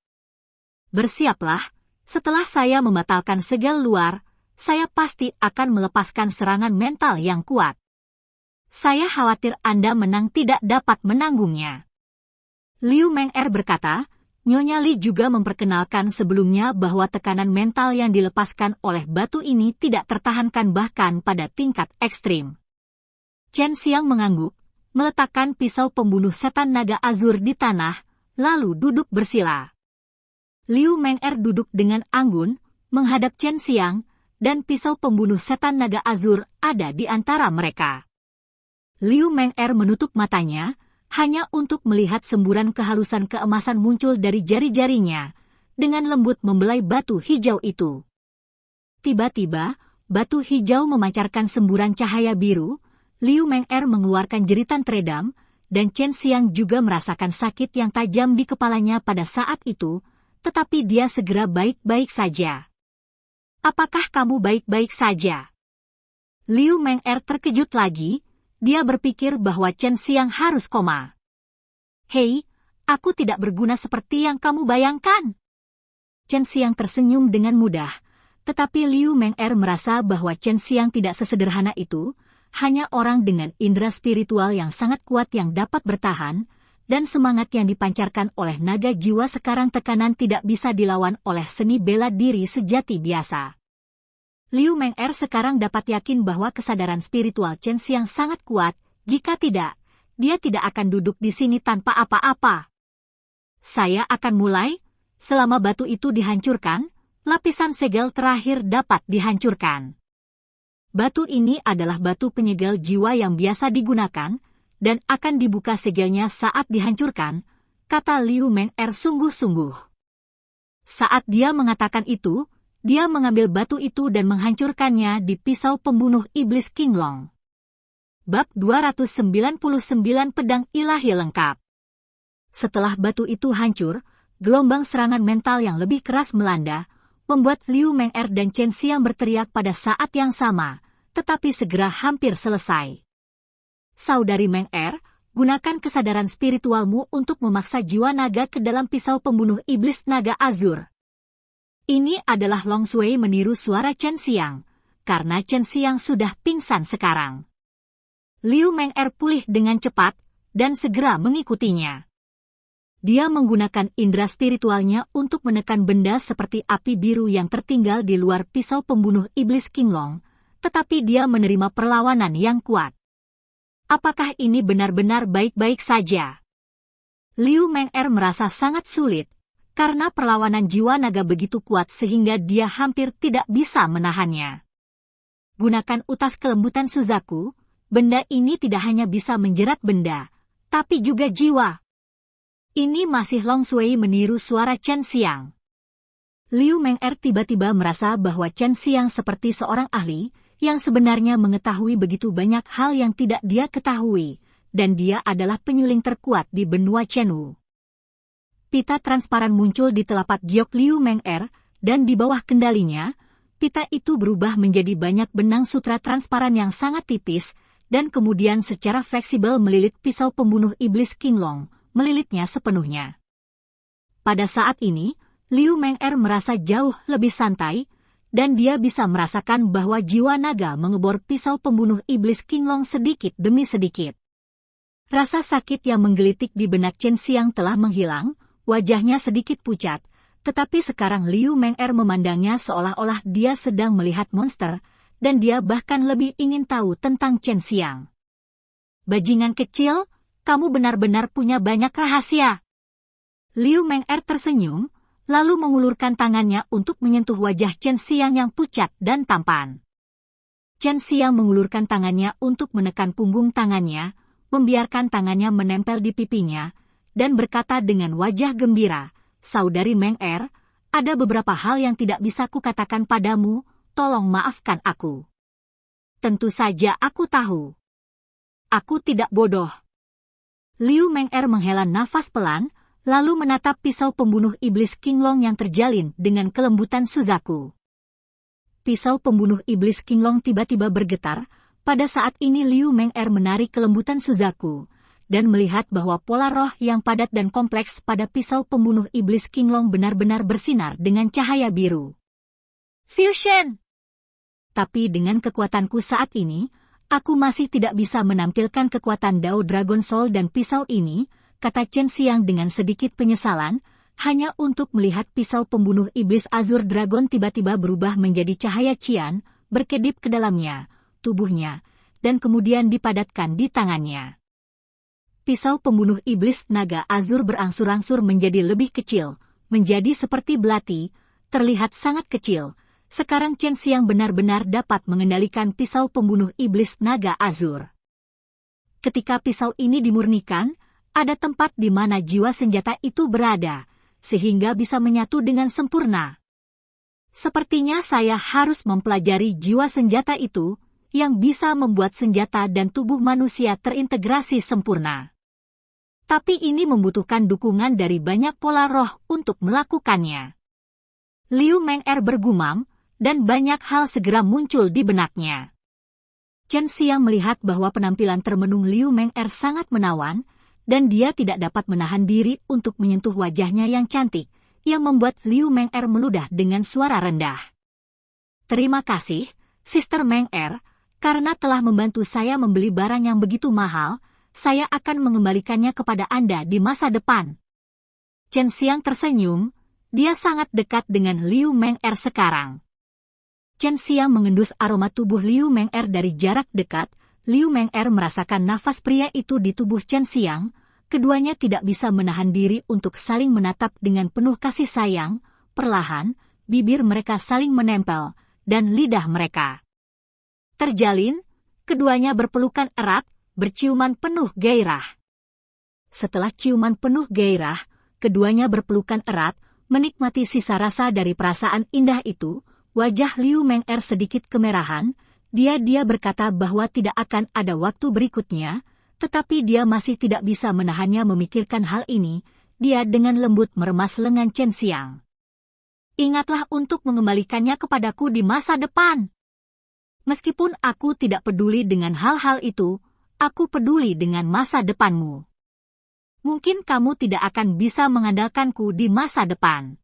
Bersiaplah, setelah saya membatalkan segel luar, saya pasti akan melepaskan serangan mental yang kuat. Saya khawatir Anda menang tidak dapat menanggungnya. Liu Meng'er berkata, Nyonya Li juga memperkenalkan sebelumnya bahwa tekanan mental yang dilepaskan oleh batu ini tidak tertahankan bahkan pada tingkat ekstrim. Chen Xiang mengangguk, meletakkan pisau pembunuh setan naga azur di tanah, lalu duduk bersila. Liu Meng'er duduk dengan anggun, menghadap Chen Xiang, dan pisau pembunuh setan naga azur ada di antara mereka. Liu Meng'er menutup matanya, hanya untuk melihat semburan kehalusan keemasan muncul dari jari-jarinya, dengan lembut membelai batu hijau itu. Tiba-tiba, batu hijau memancarkan semburan cahaya biru, Liu Meng'er mengeluarkan jeritan teredam, dan Chen Xiang juga merasakan sakit yang tajam di kepalanya pada saat itu, tetapi dia segera baik-baik saja. apakah kamu baik-baik saja? Liu Meng'er terkejut lagi, dia berpikir bahwa Chen Xiang harus koma. Hei, aku tidak berguna seperti yang kamu bayangkan. Chen Xiang tersenyum dengan mudah, tetapi Liu Meng'er merasa bahwa Chen Xiang tidak sesederhana itu, hanya orang dengan indera spiritual yang sangat kuat yang dapat bertahan, dan semangat yang dipancarkan oleh naga jiwa sekarang tekanan tidak bisa dilawan oleh seni bela diri sejati biasa. Liu Meng'er sekarang dapat yakin bahwa kesadaran spiritual Chen Xiang sangat kuat, jika tidak, dia tidak akan duduk di sini tanpa apa-apa. Saya akan mulai, selama batu itu dihancurkan, lapisan segel terakhir dapat dihancurkan. Batu ini adalah batu penyegel jiwa yang biasa digunakan, dan akan dibuka segelnya saat dihancurkan, kata Liu Meng'er sungguh-sungguh. Saat dia mengatakan itu, dia mengambil batu itu dan menghancurkannya di pisau pembunuh iblis Qinglong. Bab 299 Pedang Ilahi Lengkap. Setelah batu itu hancur, gelombang serangan mental yang lebih keras melanda, membuat Liu Meng'er dan Chen Xiang berteriak pada saat yang sama, tetapi segera hampir selesai. Saudari Meng'er, gunakan kesadaran spiritualmu untuk memaksa jiwa naga ke dalam pisau pembunuh iblis naga azur. Ini adalah Long Shui meniru suara Chen Xiang, karena Chen Xiang sudah pingsan sekarang. Liu Meng'er pulih dengan cepat, dan segera mengikutinya. Dia menggunakan indera spiritualnya untuk menekan benda seperti api biru yang tertinggal di luar pisau pembunuh iblis Qinglong, tetapi dia menerima perlawanan yang kuat. Apakah ini benar-benar baik-baik saja? Liu Meng'er merasa sangat sulit, karena perlawanan jiwa naga begitu kuat sehingga dia hampir tidak bisa menahannya. Gunakan utas kelembutan Suzaku, benda ini tidak hanya bisa menjerat benda, tapi juga jiwa. Ini masih Long Shui meniru suara Chen Xiang. Liu Meng'er tiba-tiba merasa bahwa Chen Xiang seperti seorang ahli, yang sebenarnya mengetahui begitu banyak hal yang tidak dia ketahui, dan dia adalah penyuling terkuat di benua Chenwu. Pita transparan muncul di telapak giok Liu Meng'er, dan di bawah kendalinya, pita itu berubah menjadi banyak benang sutra transparan yang sangat tipis, dan kemudian secara fleksibel melilit pisau pembunuh iblis Qinglong, melilitnya sepenuhnya. Pada saat ini, Liu Meng'er merasa jauh lebih santai, dan dia bisa merasakan bahwa jiwa naga mengebor pisau pembunuh iblis Qinglong sedikit demi sedikit. Rasa sakit yang menggelitik di benak Chen Xiang telah menghilang, wajahnya sedikit pucat, tetapi sekarang Liu Meng'er memandangnya seolah-olah dia sedang melihat monster, dan dia bahkan lebih ingin tahu tentang Chen Xiang. Bajingan kecil, kamu benar-benar punya banyak rahasia. Liu Meng'er tersenyum, lalu mengulurkan tangannya untuk menyentuh wajah Chen Xiang yang pucat dan tampan. Chen Xiang mengulurkan tangannya untuk menekan punggung tangannya, membiarkan tangannya menempel di pipinya, dan berkata dengan wajah gembira, Saudari Meng'er, ada beberapa hal yang tidak bisa kukatakan padamu, tolong maafkan aku. Tentu saja aku tahu. Aku tidak bodoh. Liu Meng'er menghela nafas pelan, lalu menatap pisau pembunuh iblis Qinglong yang terjalin dengan kelembutan Suzaku. Pisau pembunuh iblis Qinglong tiba-tiba bergetar, pada saat ini Liu Meng'er menarik kelembutan Suzaku, dan melihat bahwa pola roh yang padat dan kompleks pada pisau pembunuh iblis Qinglong benar-benar bersinar dengan cahaya biru. Fusion! Tapi dengan kekuatanku saat ini, aku masih tidak bisa menampilkan kekuatan Dao Dragon Soul dan pisau ini, kata Chen Xiang dengan sedikit penyesalan, hanya untuk melihat pisau pembunuh iblis Azur Dragon tiba-tiba berubah menjadi cahaya cian, berkedip ke dalamnya, tubuhnya, dan kemudian dipadatkan di tangannya. Pisau pembunuh iblis naga azur berangsur-angsur menjadi lebih kecil, menjadi seperti belati, terlihat sangat kecil. Sekarang Chen Xiang benar-benar dapat mengendalikan pisau pembunuh iblis naga azur. Ketika pisau ini dimurnikan, ada tempat di mana jiwa senjata itu berada, sehingga bisa menyatu dengan sempurna. Sepertinya saya harus mempelajari jiwa senjata itu, yang bisa membuat senjata dan tubuh manusia terintegrasi sempurna. Tapi ini membutuhkan dukungan dari banyak pola roh untuk melakukannya. Liu Meng'er bergumam, dan banyak hal segera muncul di benaknya. Chen Xiang melihat bahwa penampilan termenung Liu Meng'er sangat menawan, dan dia tidak dapat menahan diri untuk menyentuh wajahnya yang cantik, yang membuat Liu Meng'er meludah dengan suara rendah. Terima kasih, Sister Meng'er, karena telah membantu saya membeli barang yang begitu mahal, saya akan mengembalikannya kepada Anda di masa depan. Chen Xiang tersenyum, dia sangat dekat dengan Liu Meng'er sekarang. Chen Xiang mengendus aroma tubuh Liu Meng'er dari jarak dekat. Liu Meng'er merasakan nafas pria itu di tubuh Chen Xiang. Keduanya tidak bisa menahan diri untuk saling menatap dengan penuh kasih sayang. Perlahan, bibir mereka saling menempel, dan lidah mereka terjalin. Keduanya berpelukan erat, berciuman penuh gairah. Setelah ciuman penuh gairah, keduanya berpelukan erat, menikmati sisa rasa dari perasaan indah itu. Wajah Liu Meng'er sedikit kemerahan, dia berkata bahwa tidak akan ada waktu berikutnya, tetapi dia masih tidak bisa menahannya memikirkan hal ini. Dia dengan lembut meremas lengan Chen Xiang. Ingatlah untuk mengembalikannya kepadaku di masa depan. Meskipun aku tidak peduli dengan hal-hal itu, aku peduli dengan masa depanmu. Mungkin kamu tidak akan bisa mengandalkanku di masa depan.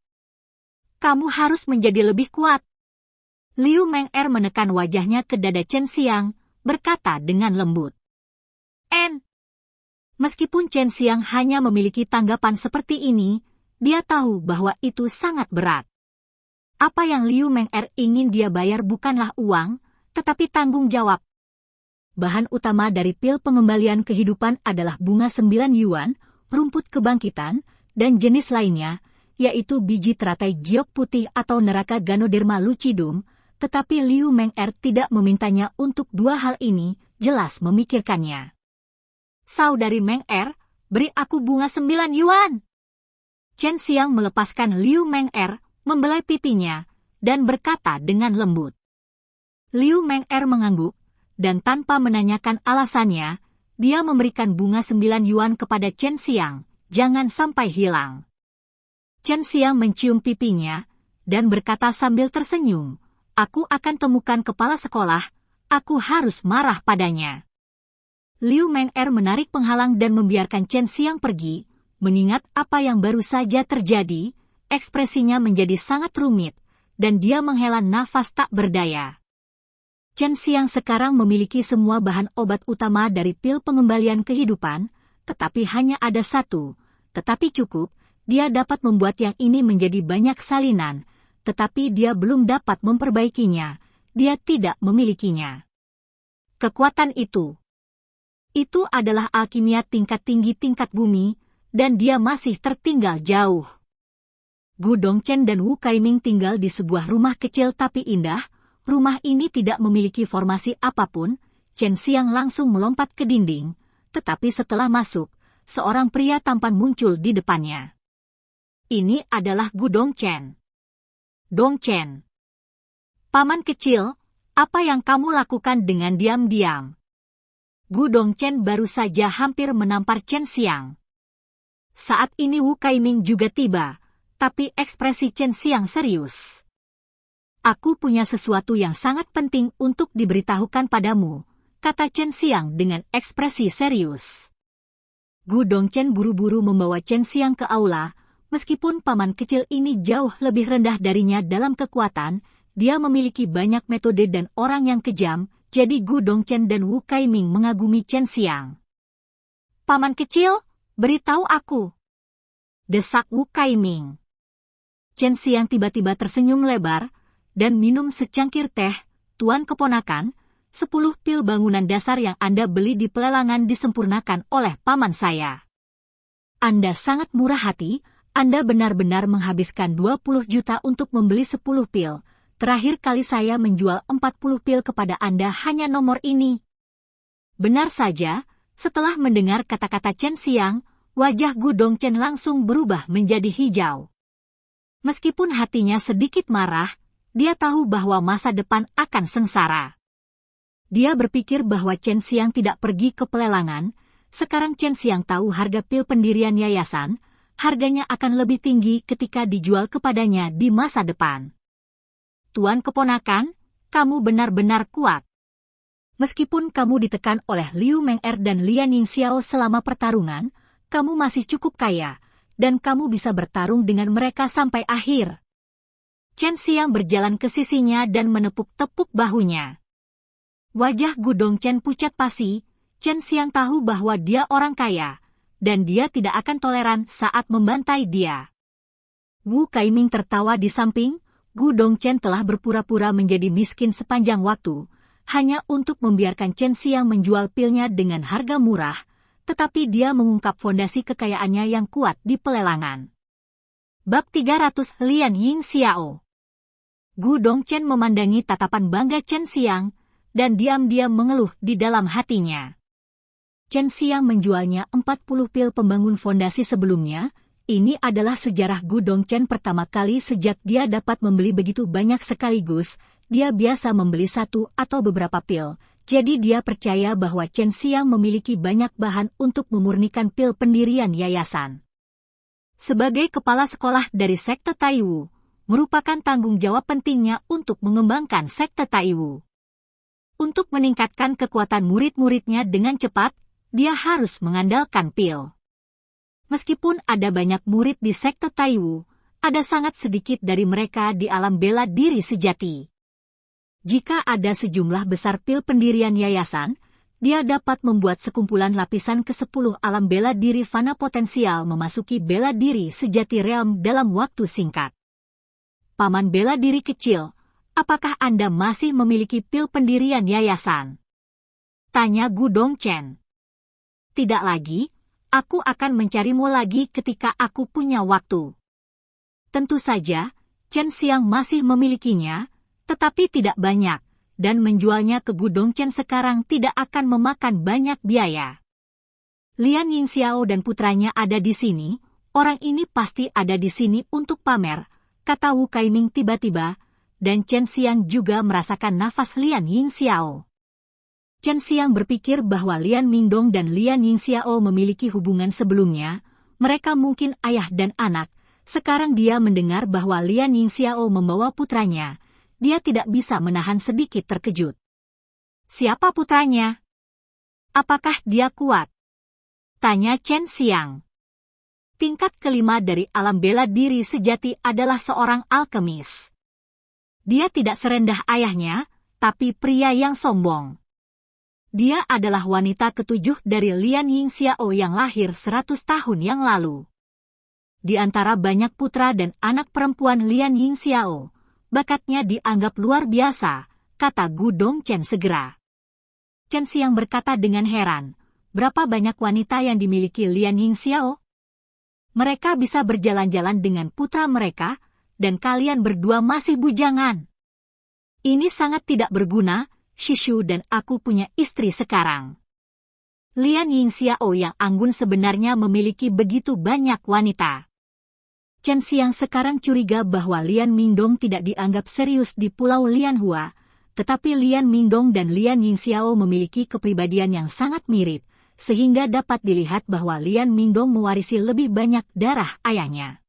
Kamu harus menjadi lebih kuat. Liu Meng'er menekan wajahnya ke dada Chen Xiang, berkata dengan lembut. Meskipun Chen Xiang hanya memiliki tanggapan seperti ini, dia tahu bahwa itu sangat berat. Apa yang Liu Meng'er ingin dia bayar bukanlah uang, tetapi tanggung jawab. Bahan utama dari pil pengembalian kehidupan adalah bunga 9 yuan, rumput kebangkitan, dan jenis lainnya, yaitu biji teratai giok putih atau neraka Ganoderma lucidum. Tetapi Liu Meng'er tidak memintanya untuk dua hal ini, jelas memikirkannya. Saudari Meng'er, beri aku bunga 9 yuan. Chen Xiang melepaskan Liu Meng'er, membelai pipinya, dan berkata dengan lembut. Liu Meng'er mengangguk, dan tanpa menanyakan alasannya, dia memberikan bunga 9 yuan kepada Chen Xiang, jangan sampai hilang. Chen Xiang mencium pipinya, dan berkata sambil tersenyum, aku akan temukan kepala sekolah, aku harus marah padanya. Liu Meng'er menarik penghalang dan membiarkan Chen Xiang pergi, mengingat apa yang baru saja terjadi, ekspresinya menjadi sangat rumit, dan dia menghela nafas tak berdaya. Chen Xiang sekarang memiliki semua bahan obat utama dari pil pengembalian kehidupan, tetapi hanya ada satu, tetapi cukup, dia dapat membuat yang ini menjadi banyak salinan, tetapi dia belum dapat memperbaikinya, dia tidak memilikinya. Kekuatan itu adalah alkimia tingkat tinggi tingkat bumi, dan dia masih tertinggal jauh. Gu Dongchen dan Wu Kaiming tinggal di sebuah rumah kecil tapi indah. Rumah ini tidak memiliki formasi apapun. Chen Xiang langsung melompat ke dinding, tetapi setelah masuk, seorang pria tampan muncul di depannya. Ini adalah Gu Dongchen. Dongchen. Paman kecil, apa yang kamu lakukan dengan diam-diam? Gu Dongchen baru saja hampir menampar Chen Xiang. Saat ini Wu Kaiming juga tiba, tapi ekspresi Chen Xiang serius. Aku punya sesuatu yang sangat penting untuk diberitahukan padamu, kata Chen Xiang dengan ekspresi serius. Gu Dongchen buru-buru membawa Chen Xiang ke aula. Meskipun paman kecil ini jauh lebih rendah darinya dalam kekuatan, dia memiliki banyak metode dan orang yang kejam, jadi Gu Dongchen dan Wu Kaiming mengagumi Chen Xiang. Paman kecil, beritahu aku, desak Wu Kaiming. Chen Xiang tiba-tiba tersenyum lebar, dan minum secangkir teh. Tuan keponakan, 10 pil bangunan dasar yang Anda beli di pelelangan disempurnakan oleh paman saya. Anda sangat murah hati. Anda benar-benar menghabiskan 20 juta untuk membeli 10 pil. Terakhir kali saya menjual 40 pil kepada Anda hanya nomor ini. Benar saja, setelah mendengar kata-kata Chen Xiang, wajah Gu Dongchen langsung berubah menjadi hijau. Meskipun hatinya sedikit marah, dia tahu bahwa masa depan akan sengsara. Dia berpikir bahwa Chen Xiang tidak pergi ke pelelangan. Sekarang Chen Xiang tahu harga pil pendirian yayasan, harganya akan lebih tinggi ketika dijual kepadanya di masa depan. Tuan keponakan, kamu benar-benar kuat. Meskipun kamu ditekan oleh Liu Meng'er dan Lian Yingxiao selama pertarungan, kamu masih cukup kaya, dan kamu bisa bertarung dengan mereka sampai akhir. Chen Xiang berjalan ke sisinya dan menepuk-tepuk bahunya. Wajah Gu Dongchen pucat pasi. Chen Xiang tahu bahwa dia orang kaya, dan dia tidak akan toleran saat membantai dia. Wu Kaiming tertawa di samping. Gu Dongchen telah berpura-pura menjadi miskin sepanjang waktu, hanya untuk membiarkan Chen Xiang menjual pilnya dengan harga murah, tetapi dia mengungkap fondasi kekayaannya yang kuat di pelelangan. Bab 300 Lian Yingxiao. Gu Dongchen memandangi tatapan bangga Chen Xiang, dan diam-diam mengeluh di dalam hatinya. Chen Xiang menjualnya 40 pil pembangun fondasi sebelumnya. Ini adalah sejarah Gu Dongchen pertama kali sejak dia dapat membeli begitu banyak sekaligus. Dia biasa membeli satu atau beberapa pil, jadi dia percaya bahwa Chen Xiang memiliki banyak bahan untuk memurnikan pil pendirian yayasan. Sebagai kepala sekolah dari sekte Taiwu, merupakan tanggung jawab pentingnya untuk mengembangkan sekte Taiwu. Untuk meningkatkan kekuatan murid-muridnya dengan cepat, dia harus mengandalkan pil. Meskipun ada banyak murid di sekte Taiwu, ada sangat sedikit dari mereka di alam bela diri sejati. Jika ada sejumlah besar pil pendirian yayasan, dia dapat membuat sekumpulan lapisan ke-10 alam bela diri fana potensial memasuki bela diri sejati realm dalam waktu singkat. Paman bela diri kecil, apakah Anda masih memiliki pil pendirian yayasan? Tanya Gu Dongchen. Tidak lagi, aku akan mencarimu lagi ketika aku punya waktu. Tentu saja, Chen Xiang masih memilikinya, tetapi tidak banyak, dan menjualnya ke Gu Dongchen sekarang tidak akan memakan banyak biaya. Lian Yingxiao dan putranya ada di sini, orang ini pasti ada di sini untuk pamer, kata Wu Kaiming tiba-tiba, dan Chen Xiang juga merasakan nafas Lian Yingxiao. Chen Xiang berpikir bahwa Lian Mingdong dan Lian Yingxiao memiliki hubungan sebelumnya, mereka mungkin ayah dan anak. Sekarang dia mendengar bahwa Lian Yingxiao membawa putranya, dia tidak bisa menahan sedikit terkejut. Siapa putranya? Apakah dia kuat? Tanya Chen Xiang. Tingkat kelima dari alam bela diri sejati adalah seorang alkemis. Dia tidak serendah ayahnya, tapi pria yang sombong. Dia adalah wanita ketujuh dari Lian Yingxiao yang lahir 100 tahun yang lalu. Di antara banyak putra dan anak perempuan Lian Yingxiao, bakatnya dianggap luar biasa, kata Gu Dongchen segera. Chen Xiang berkata dengan heran, berapa banyak wanita yang dimiliki Lian Yingxiao? Mereka bisa berjalan-jalan dengan putra mereka, dan kalian berdua masih bujangan. Ini sangat tidak berguna. Shishu dan aku punya istri sekarang. Lian Yingxiao yang anggun sebenarnya memiliki begitu banyak wanita. Chen Xiang sekarang curiga bahwa Lian Mingdong tidak dianggap serius di Pulau Lianhua, tetapi Lian Mingdong dan Lian Yingxiao memiliki kepribadian yang sangat mirip, sehingga dapat dilihat bahwa Lian Mingdong mewarisi lebih banyak darah ayahnya.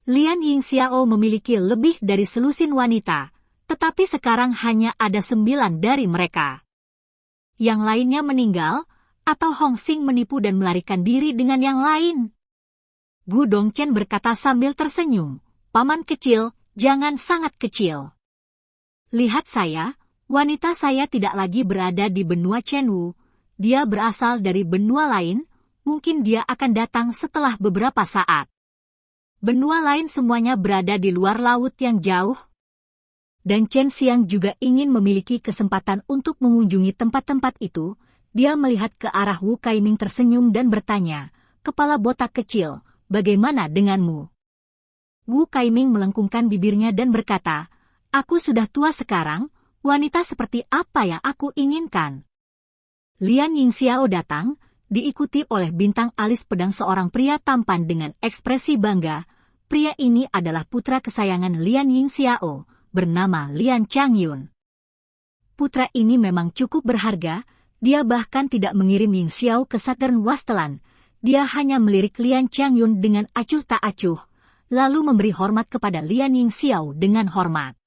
Lian Yingxiao memiliki lebih dari selusin wanita, tetapi sekarang hanya ada 9 dari mereka. Yang lainnya meninggal, atau Hong Xing menipu dan melarikan diri dengan yang lain. Gu Dongchen berkata sambil tersenyum, paman kecil, jangan sangat kecil. Lihat saya, wanita saya tidak lagi berada di benua Chenwu, dia berasal dari benua lain, mungkin dia akan datang setelah beberapa saat. Benua lain semuanya berada di luar laut yang jauh, dan Chen Xiang juga ingin memiliki kesempatan untuk mengunjungi tempat-tempat itu. Dia melihat ke arah Wu Kaiming tersenyum dan bertanya, kepala botak kecil, bagaimana denganmu? Wu Kaiming melengkungkan bibirnya dan berkata, aku sudah tua sekarang, wanita seperti apa yang aku inginkan? Lian Yingxiao datang, diikuti oleh bintang alis pedang seorang pria tampan dengan ekspresi bangga. Pria ini adalah putra kesayangan Lian Yingxiao, bernama Lian Changyun. Putra ini memang cukup berharga, dia bahkan tidak mengirim Yingxiao ke Southern Wasteland, dia hanya melirik Lian Changyun dengan acuh tak acuh, lalu memberi hormat kepada Lian Yingxiao dengan hormat.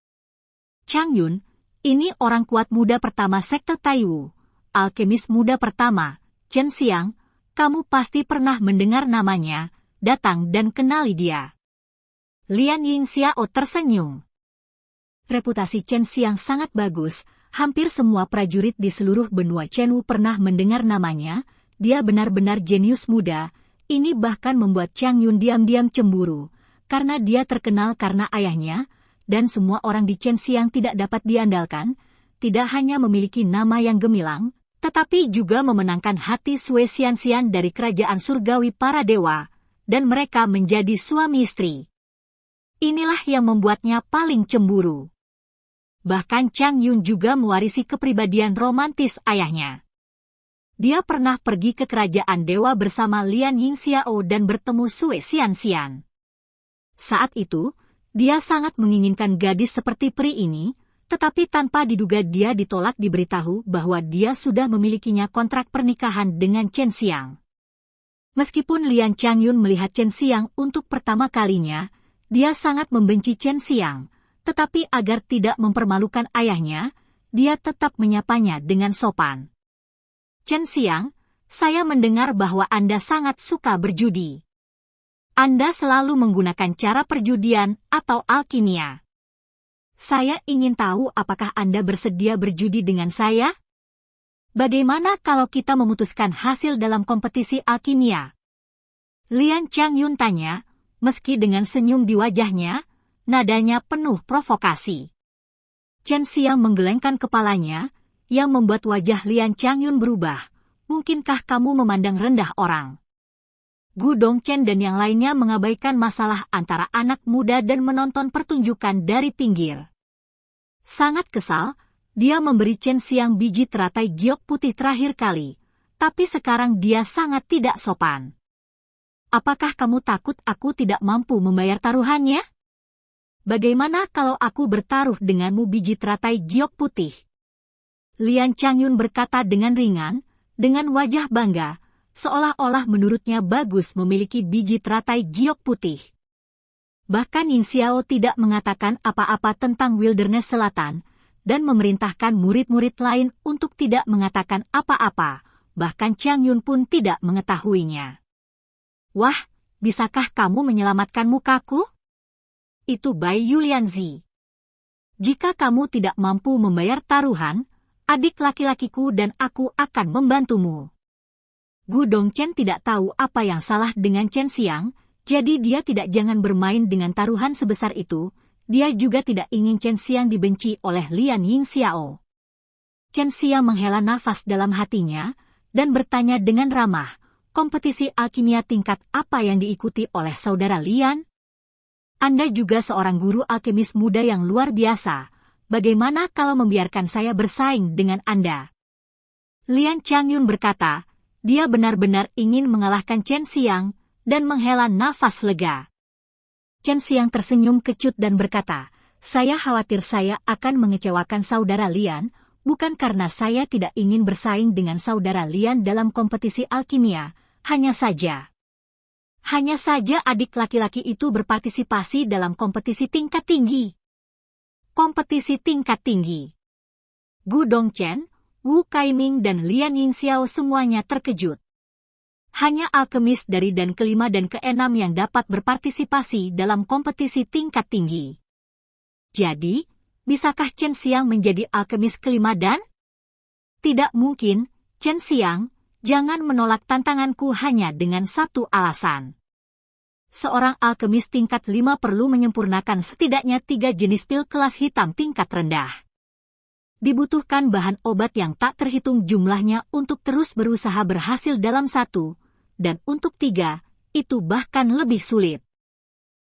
Chang Yun, ini orang kuat muda pertama sekte Taiwu, alkemis muda pertama, Chen Xiang, kamu pasti pernah mendengar namanya, datang dan kenali dia. Lian Yingxiao tersenyum. Reputasi Chen Xiang sangat bagus, hampir semua prajurit di seluruh benua Chenwu pernah mendengar namanya, dia benar-benar jenius muda, ini bahkan membuat Chang Yun diam-diam cemburu, karena dia terkenal karena ayahnya, dan semua orang di Chen Xiang tidak dapat diandalkan, tidak hanya memiliki nama yang gemilang, tetapi juga memenangkan hati Sui Xianxian dari kerajaan surgawi para dewa, dan mereka menjadi suami istri. Inilah yang membuatnya paling cemburu. Bahkan Chang Yun juga mewarisi kepribadian romantis ayahnya. Dia pernah pergi ke kerajaan dewa bersama Lian Yingxiao dan bertemu Sui Xianxian. Saat itu, dia sangat menginginkan gadis seperti peri ini, tetapi tanpa diduga dia ditolak diberitahu bahwa dia sudah memilikinya kontrak pernikahan dengan Chen Xiang. Meskipun Lian Chang Yun melihat Chen Xiang untuk pertama kalinya, dia sangat membenci Chen Xiang, tetapi agar tidak mempermalukan ayahnya, dia tetap menyapanya dengan sopan. Chen Xiang, saya mendengar bahwa Anda sangat suka berjudi. Anda selalu menggunakan cara perjudian atau alkimia. Saya ingin tahu apakah Anda bersedia berjudi dengan saya? Bagaimana kalau kita memutuskan hasil dalam kompetisi alkimia? Lian Chang Yun tanya, meski dengan senyum di wajahnya, nadanya penuh provokasi. Chen Xiang menggelengkan kepalanya, yang membuat wajah Lian Chang Yun berubah. Mungkinkah kamu memandang rendah orang? Gu Dongchen dan yang lainnya mengabaikan masalah antara anak muda dan menonton pertunjukan dari pinggir. Sangat kesal, dia memberi Chen Xiang biji teratai giok putih terakhir kali, tapi sekarang dia sangat tidak sopan. Apakah kamu takut aku tidak mampu membayar taruhannya? Bagaimana kalau aku bertaruh denganmu biji teratai giok putih? Lian Chang Yun berkata dengan ringan, dengan wajah bangga, seolah-olah menurutnya bagus memiliki biji teratai giok putih. Bahkan Yin Xiao tidak mengatakan apa-apa tentang Wilderness Selatan, dan memerintahkan murid-murid lain untuk tidak mengatakan apa-apa, bahkan Chang Yun pun tidak mengetahuinya. Wah, bisakah kamu menyelamatkan mukaku? Itu Bai Yulianzi. Jika kamu tidak mampu membayar taruhan, adik laki-lakiku dan aku akan membantumu. Gu Dongchen tidak tahu apa yang salah dengan Chen Xiang, jadi dia tidak jangan bermain dengan taruhan sebesar itu, dia juga tidak ingin Chen Xiang dibenci oleh Lian Yingxiao. Chen Xiang menghela nafas dalam hatinya, dan bertanya dengan ramah, kompetisi alkimia tingkat apa yang diikuti oleh saudara Lian? Anda juga seorang guru alkemis muda yang luar biasa. Bagaimana kalau membiarkan saya bersaing dengan Anda? Lian Chang Yun berkata, dia benar-benar ingin mengalahkan Chen Xiang, dan menghela nafas lega. Chen Xiang tersenyum kecut dan berkata, saya khawatir saya akan mengecewakan saudara Lian, bukan karena saya tidak ingin bersaing dengan saudara Lian dalam kompetisi alkimia, hanya saja adik laki-laki itu berpartisipasi dalam kompetisi tingkat tinggi. Kompetisi tingkat tinggi. Gu Dongchen, Wu Kaiming dan Lian Yingxiao semuanya terkejut. Hanya alkemis dari dan kelima dan keenam yang dapat berpartisipasi dalam kompetisi tingkat tinggi. Jadi, bisakah Chen Xiang menjadi alkemis kelima dan? Tidak mungkin, Chen Xiang, jangan menolak tantanganku hanya dengan satu alasan. Seorang alkemis tingkat 5 perlu menyempurnakan setidaknya 3 jenis pil kelas hitam tingkat rendah. Dibutuhkan bahan obat yang tak terhitung jumlahnya untuk terus berusaha berhasil dalam 1, dan untuk 3, itu bahkan lebih sulit.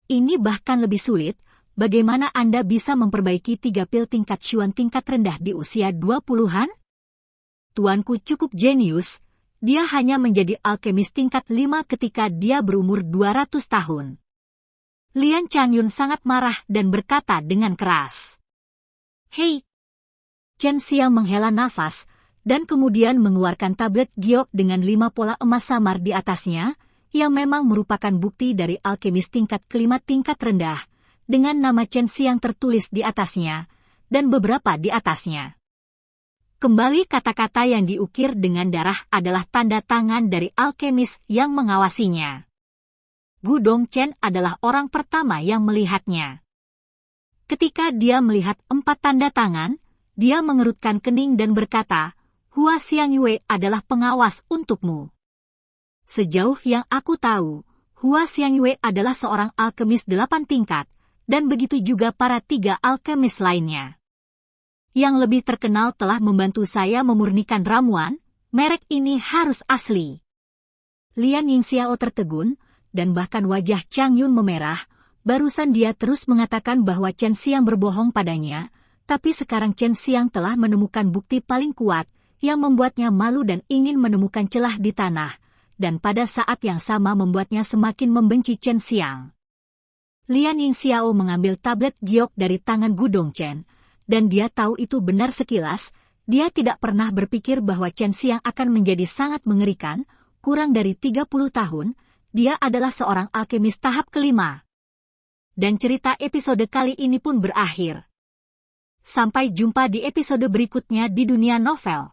Ini bahkan lebih sulit, bagaimana Anda bisa memperbaiki 3 pil tingkat Xuan tingkat rendah di usia 20-an? Tuanku cukup jenius. Dia hanya menjadi alkemis tingkat 5 ketika dia berumur 200 tahun. Lian Chang Yun sangat marah dan berkata dengan keras. Hei! Chen Xiang menghela nafas, dan kemudian mengeluarkan tablet giok dengan 5 pola emas samar di atasnya, yang memang merupakan bukti dari alkemis tingkat kelima tingkat rendah, dengan nama Chen Xiang tertulis di atasnya, dan beberapa di atasnya. Kembali kata-kata yang diukir dengan darah adalah tanda tangan dari alkemis yang mengawasinya. Gu Dongchen adalah orang pertama yang melihatnya. Ketika dia melihat 4 tanda tangan, dia mengerutkan kening dan berkata, Hua Xiangyue adalah pengawas untukmu. Sejauh yang aku tahu, Hua Xiangyue adalah seorang alkemis 8 tingkat, dan begitu juga para 3 alkemis lainnya. Yang lebih terkenal telah membantu saya memurnikan ramuan, merek ini harus asli. Lian Yingxiao tertegun, dan bahkan wajah Chang Yun memerah. Barusan dia terus mengatakan bahwa Chen Xiang berbohong padanya, tapi sekarang Chen Xiang telah menemukan bukti paling kuat, yang membuatnya malu dan ingin menemukan celah di tanah, dan pada saat yang sama membuatnya semakin membenci Chen Xiang. Lian Yingxiao mengambil tablet giok dari tangan Gu Dongchen, dan dia tahu itu benar sekilas. Dia tidak pernah berpikir bahwa Chen Xiang akan menjadi sangat mengerikan. Kurang dari 30 tahun, dia adalah seorang alkemis tahap kelima. Dan cerita episode kali ini pun berakhir. Sampai jumpa di episode berikutnya di dunia novel.